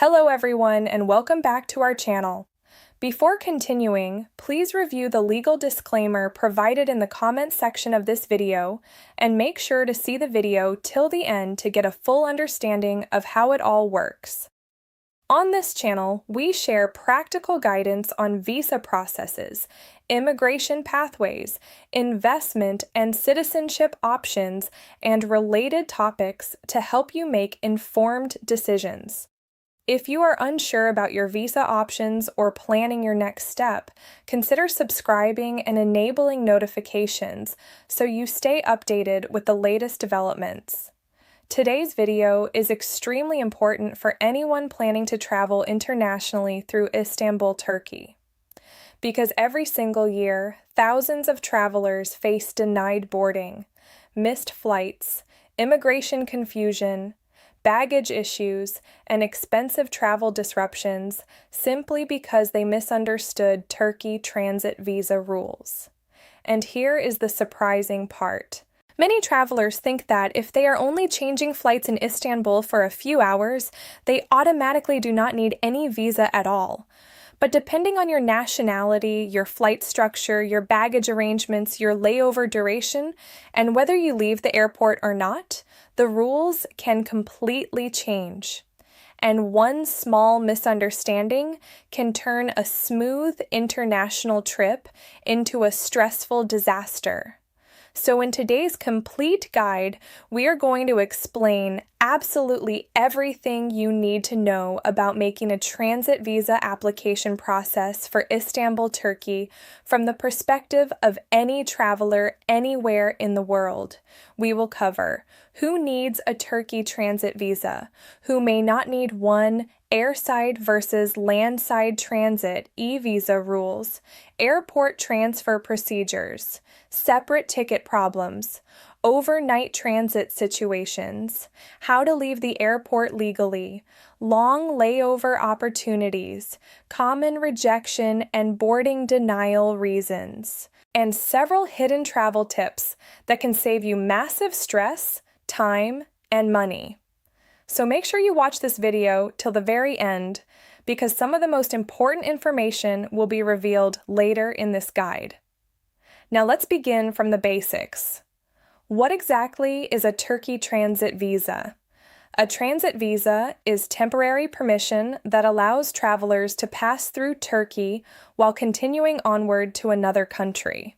Hello everyone and welcome back to our channel. Before continuing, please review the legal disclaimer provided in the comments section of this video and make sure to see the video till the end to get a full understanding of how it all works. On this channel, we share practical guidance on visa processes, immigration pathways, investment and citizenship options, and related topics to help you make informed decisions. If you are unsure about your visa options or planning your next step, consider subscribing and enabling notifications so you stay updated with the latest developments. Today's video is extremely important for anyone planning to travel internationally through Istanbul, Turkey. Because every single year, thousands of travelers face denied boarding, missed flights, immigration confusion, baggage issues, and expensive travel disruptions simply because they misunderstood Turkey transit visa rules. And here is the surprising part. Many travelers think that if they are only changing flights in Istanbul for a few hours, they automatically do not need any visa at all. But depending on your nationality, your flight structure, your baggage arrangements, your layover duration, and whether you leave the airport or not, the rules can completely change. And one small misunderstanding can turn a smooth international trip into a stressful disaster. So in today's complete guide, we are going to explain absolutely everything you need to know about making a transit visa application process for Istanbul, Turkey, from the perspective of any traveler anywhere in the world. We will cover who needs a Turkey transit visa, who may not need one, airside versus landside transit e-visa rules, airport transfer procedures, separate ticket problems, overnight transit situations, how to leave the airport legally, long layover opportunities, common rejection and boarding denial reasons, and several hidden travel tips that can save you massive stress, time, and money. So make sure you watch this video till the very end because some of the most important information will be revealed later in this guide. Now let's begin from the basics. What exactly is a Turkey transit visa? A transit visa is temporary permission that allows travelers to pass through Turkey while continuing onward to another country.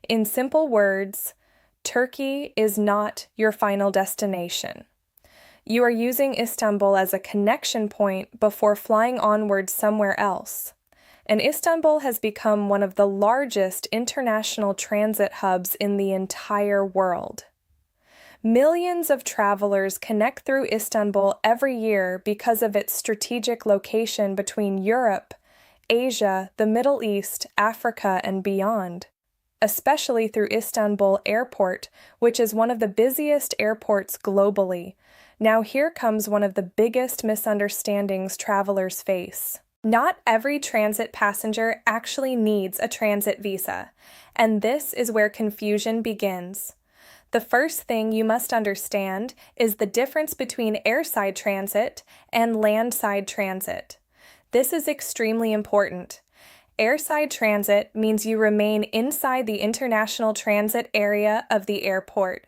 In simple words, Turkey is not your final destination. You are using Istanbul as a connection point before flying onward somewhere else. And Istanbul has become one of the largest international transit hubs in the entire world. Millions of travelers connect through Istanbul every year because of its strategic location between Europe, Asia, the Middle East, Africa, and beyond, especially through Istanbul Airport, which is one of the busiest airports globally. Now here comes one of the biggest misunderstandings travelers face. Not every transit passenger actually needs a transit visa, and this is where confusion begins. The first thing you must understand is the difference between airside transit and landside transit. This is extremely important. Airside transit means you remain inside the international transit area of the airport.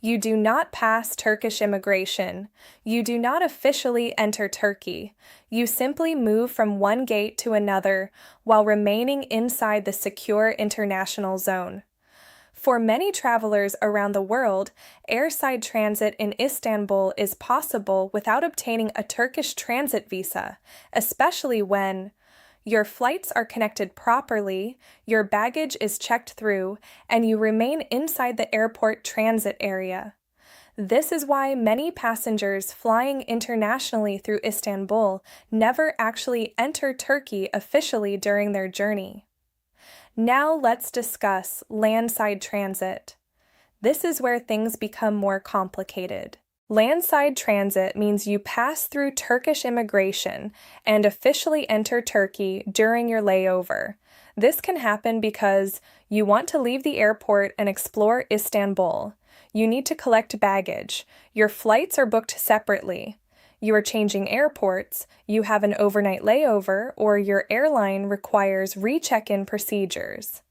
You do not pass Turkish immigration. You do not officially enter Turkey. You simply move from one gate to another while remaining inside the secure international zone. For many travelers around the world, airside transit in Istanbul is possible without obtaining a Turkish transit visa, especially when your flights are connected properly, your baggage is checked through, and you remain inside the airport transit area. This is why many passengers flying internationally through Istanbul never actually enter Turkey officially during their journey. Now let's discuss landside transit. This is where things become more complicated. Landside transit means you pass through Turkish immigration and officially enter Turkey during your layover. This can happen because you want to leave the airport and explore Istanbul. You need to collect baggage. Your flights are booked separately. You are changing airports, you have an overnight layover, or your airline requires recheck-in procedures.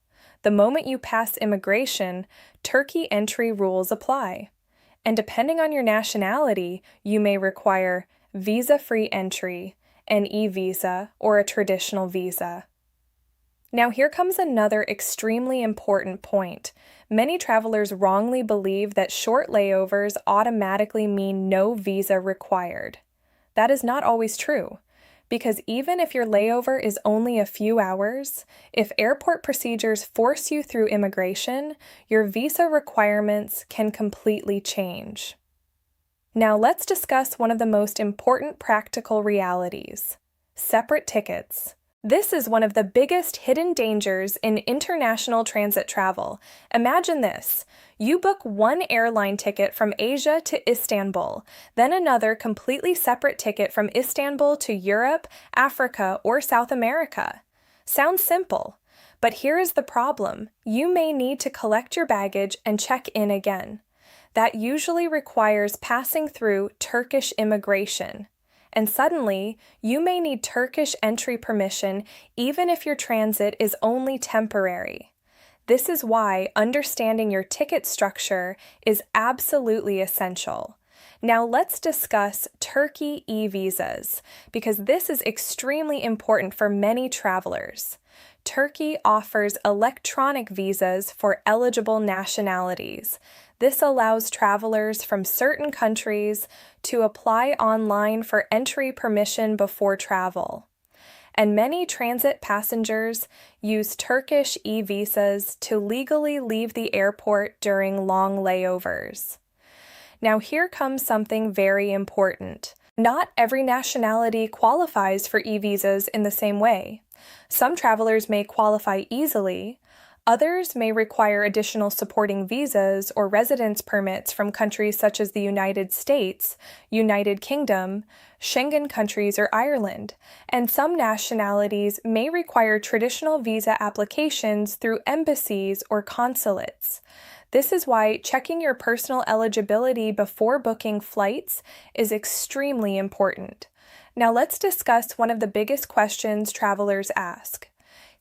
The moment you pass immigration, Turkey entry rules apply. And depending on your nationality, you may require visa-free entry, an e-visa, or a traditional visa. Now here comes another extremely important point. Many travelers wrongly believe that short layovers automatically mean no visa required. That is not always true, because even if your layover is only a few hours, if airport procedures force you through immigration, your visa requirements can completely change. Now let's discuss one of the most important practical realities: separate tickets. This is one of the biggest hidden dangers in international transit travel. Imagine this. You book one airline ticket from Asia to Istanbul, then another completely separate ticket from Istanbul to Europe, Africa, or South America. Sounds simple, but here is the problem. You may need to collect your baggage and check in again. That usually requires passing through Turkish immigration. And suddenly, you may need Turkish entry permission even if your transit is only temporary. This is why understanding your ticket structure is absolutely essential. Now let's discuss Turkey e-visas, because this is extremely important for many travelers. Turkey offers electronic visas for eligible nationalities. This allows travelers from certain countries to apply online for entry permission before travel. And many transit passengers use Turkish e-visas to legally leave the airport during long layovers. Now here comes something very important. Not every nationality qualifies for e-visas in the same way. Some travelers may qualify easily. Others may require additional supporting visas or residence permits from countries such as the United States, United Kingdom, Schengen countries, or Ireland, and some nationalities may require traditional visa applications through embassies or consulates. This is why checking your personal eligibility before booking flights is extremely important. Now let's discuss one of the biggest questions travelers ask.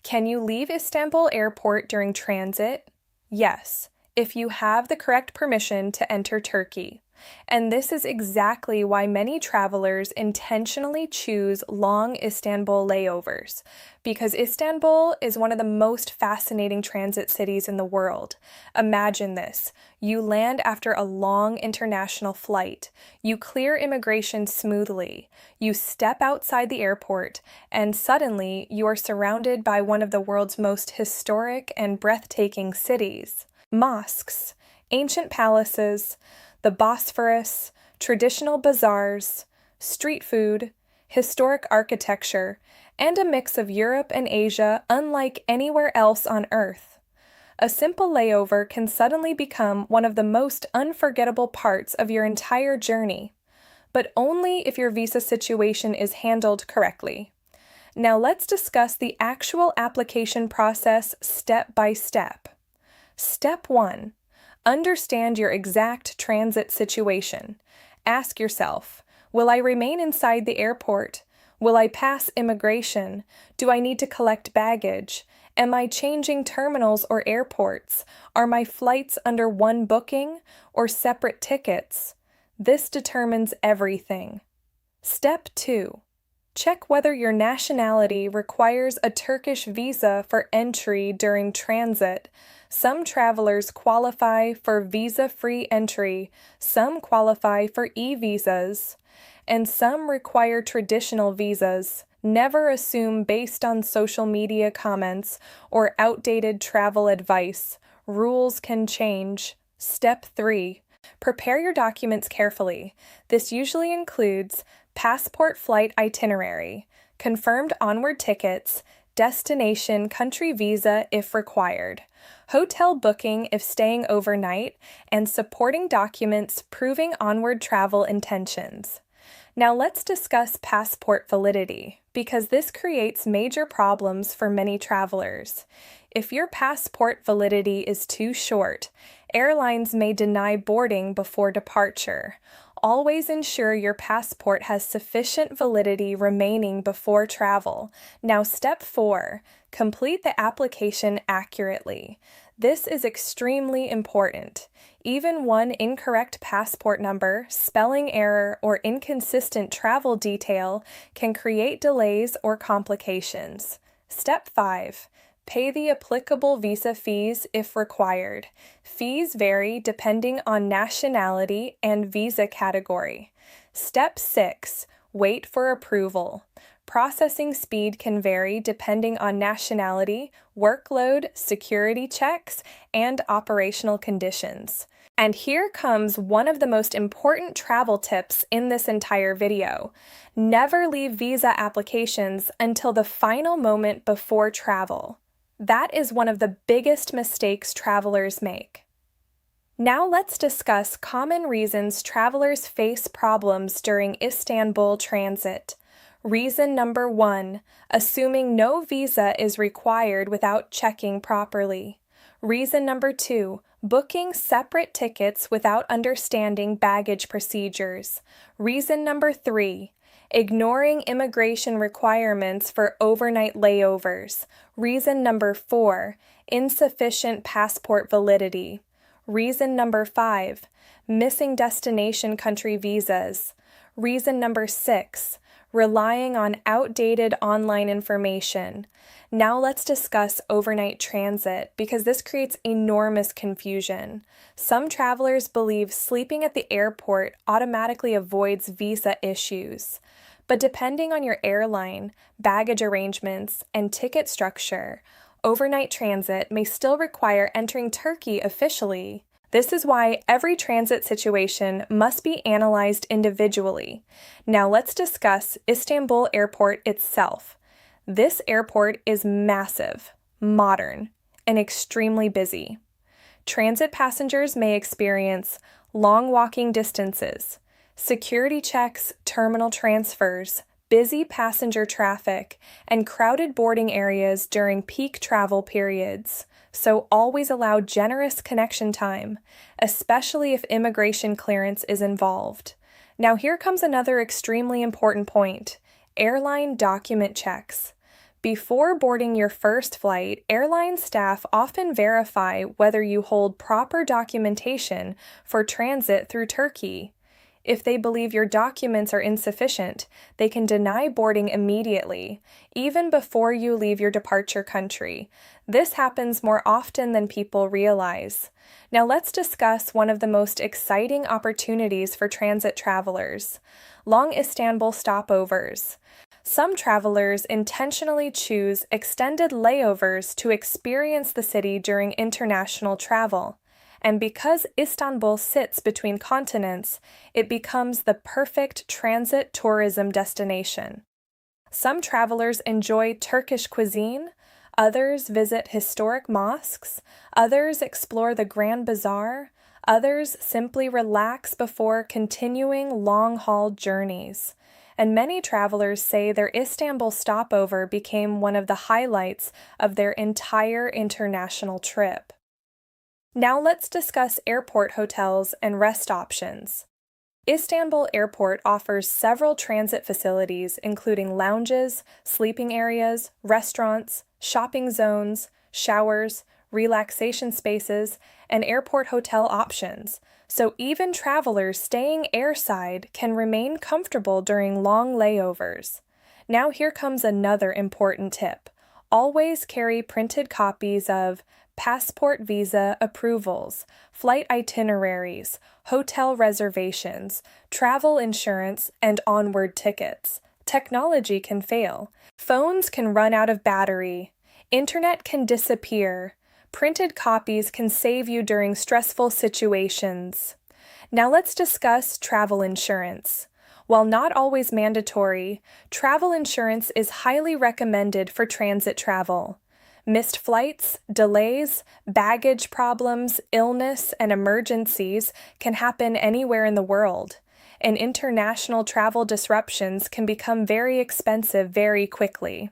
Can you leave Istanbul Airport during transit? Yes, if you have the correct permission to enter Turkey. And this is exactly why many travelers intentionally choose long Istanbul layovers, because Istanbul is one of the most fascinating transit cities in the world. Imagine this. You land after a long international flight. You clear immigration smoothly. You step outside the airport, and suddenly you are surrounded by one of the world's most historic and breathtaking cities. Mosques, ancient palaces, the Bosphorus, traditional bazaars, street food, historic architecture, and a mix of Europe and Asia unlike anywhere else on Earth. A simple layover can suddenly become one of the most unforgettable parts of your entire journey, but only if your visa situation is handled correctly. Now let's discuss the actual application process step by step. Step 1. Understand your exact transit situation. Ask yourself, will I remain inside the airport? Will I pass immigration? Do I need to collect baggage? Am I changing terminals or airports? Are my flights under one booking or separate tickets? This determines everything. Step 2. Check whether your nationality requires a Turkish visa for entry during transit. Some travelers qualify for visa-free entry, some qualify for e-visas, and some require traditional visas. Never assume based on social media comments or outdated travel advice. Rules can change. Step 3. Prepare your documents carefully. This usually includes passport flight itinerary, confirmed onward tickets, destination country visa if required, hotel booking if staying overnight, and supporting documents proving onward travel intentions. Now let's discuss passport validity, because this creates major problems for many travelers. If your passport validity is too short, airlines may deny boarding before departure. always ensure your passport has sufficient validity remaining before travel. Now, step 4, complete the application accurately. This is extremely important. Even one incorrect passport number, spelling error, or inconsistent travel detail can create delays or complications. Step 5. Pay the applicable visa fees if required. Fees vary depending on nationality and visa category. Step 6. Wait for approval. Processing speed can vary depending on nationality, workload, security checks, and operational conditions. And here comes one of the most important travel tips in this entire video. Never leave visa applications until the final moment before travel. That is one of the biggest mistakes travelers make. Now let's discuss common reasons travelers face problems during Istanbul transit. Reason number 1, assuming no visa is required without checking properly. Reason number 2, booking separate tickets without understanding baggage procedures. Reason number 3, ignoring immigration requirements for overnight layovers. Reason number 4, insufficient passport validity. Reason number 5, missing destination country visas. Reason number 6, relying on outdated online information. Now let's discuss overnight transit because this creates enormous confusion. Some travelers believe sleeping at the airport automatically avoids visa issues. But depending on your airline, baggage arrangements, and ticket structure, overnight transit may still require entering Turkey officially. This is why every transit situation must be analyzed individually. Now let's discuss Istanbul Airport itself. This airport is massive, modern, and extremely busy. Transit passengers may experience long walking distances, security checks, terminal transfers, busy passenger traffic, and crowded boarding areas during peak travel periods. So always allow generous connection time, especially if immigration clearance is involved. Now here comes another extremely important point: airline document checks. Before boarding your first flight, airline staff often verify whether you hold proper documentation for transit through Turkey. If they believe your documents are insufficient, they can deny boarding immediately, even before you leave your departure country. This happens more often than people realize. Now let's discuss one of the most exciting opportunities for transit travelers: long Istanbul stopovers. Some travelers intentionally choose extended layovers to experience the city during international travel. And because Istanbul sits between continents, it becomes the perfect transit tourism destination. Some travelers enjoy Turkish cuisine, others visit historic mosques, others explore the Grand Bazaar, others simply relax before continuing long-haul journeys. And many travelers say their Istanbul stopover became one of the highlights of their entire international trip. Now let's discuss airport hotels and rest options. Istanbul Airport offers several transit facilities including lounges, sleeping areas, restaurants, shopping zones, showers, relaxation spaces, and airport hotel options. So even travelers staying airside can remain comfortable during long layovers. Now here comes another important tip. Always carry printed copies of passport visa approvals, flight itineraries, hotel reservations, travel insurance, and onward tickets. Technology can fail. Phones can run out of battery. Internet can disappear. Printed copies can save you during stressful situations. Now let's discuss travel insurance. While not always mandatory, travel insurance is highly recommended for transit travel. Missed flights, delays, baggage problems, illness, and emergencies can happen anywhere in the world, and international travel disruptions can become very expensive very quickly.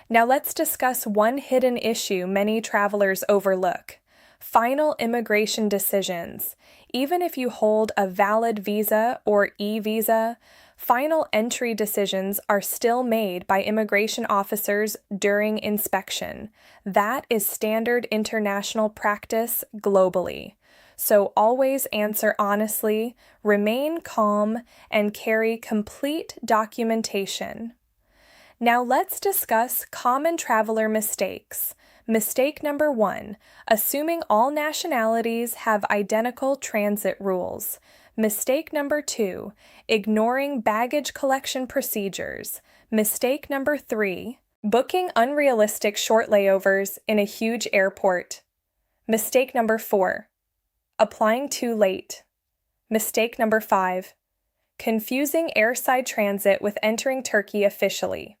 Now let's discuss one hidden issue many travelers overlook: Final immigration decisions. Even if you hold a valid visa or e-visa, final entry decisions are still made by immigration officers during inspection. That is standard international practice globally. So always answer honestly, remain calm, and carry complete documentation. Now let's discuss common traveler mistakes. Mistake number 1, assuming all nationalities have identical transit rules. Mistake number 2, ignoring baggage collection procedures. Mistake number 3, booking unrealistic short layovers in a huge airport. Mistake number 4, applying too late. Mistake number 5, confusing airside transit with entering Turkey officially.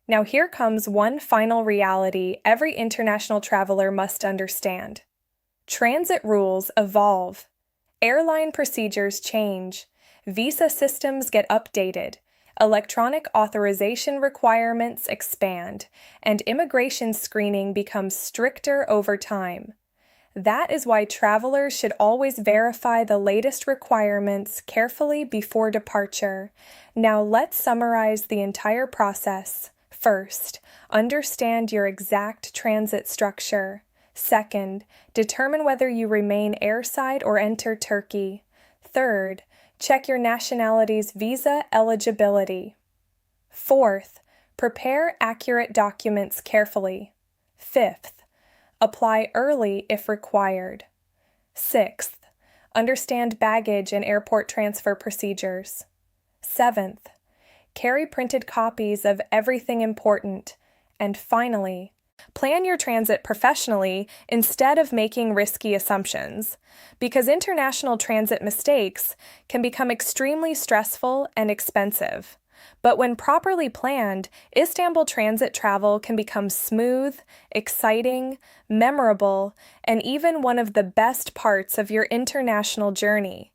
Now here comes one final reality every international traveler must understand. Transit rules evolve. Airline procedures change. Visa systems get updated. Electronic authorization requirements expand, and immigration screening becomes stricter over time. That is why travelers should always verify the latest requirements carefully before departure. Now let's summarize the entire process. First, understand your exact transit structure. Second, determine whether you remain airside or enter Turkey. Third, check your nationality's visa eligibility. Fourth, prepare accurate documents carefully. Fifth, apply early if required. Sixth, understand baggage and airport transfer procedures. Seventh, carry printed copies of everything important. And finally, plan your transit professionally instead of making risky assumptions, because international transit mistakes can become extremely stressful and expensive. But when properly planned, Istanbul transit travel can become smooth, exciting, memorable, and even one of the best parts of your international journey.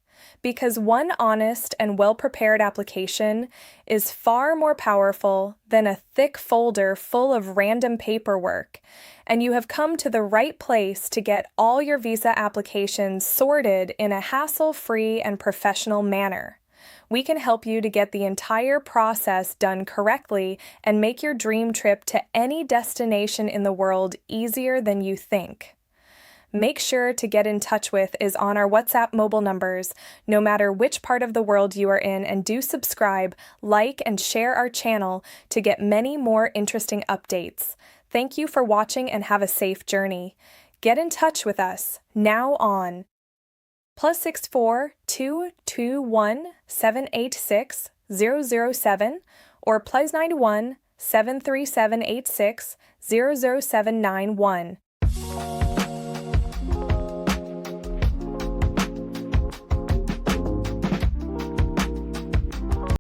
Because one honest and well-prepared application is far more powerful than a thick folder full of random paperwork, and you have come to the right place to get all your visa applications sorted in a hassle-free and professional manner. We can help you to get the entire process done correctly and make your dream trip to any destination in the world easier than you think. Make sure to get in touch with is on our WhatsApp mobile numbers, no matter which part of the world you are in, and do subscribe, like, and share our channel to get many more interesting updates. Thank you for watching and have a safe journey. Get in touch with us now on +64 221 786 007 or +91 73786 00791.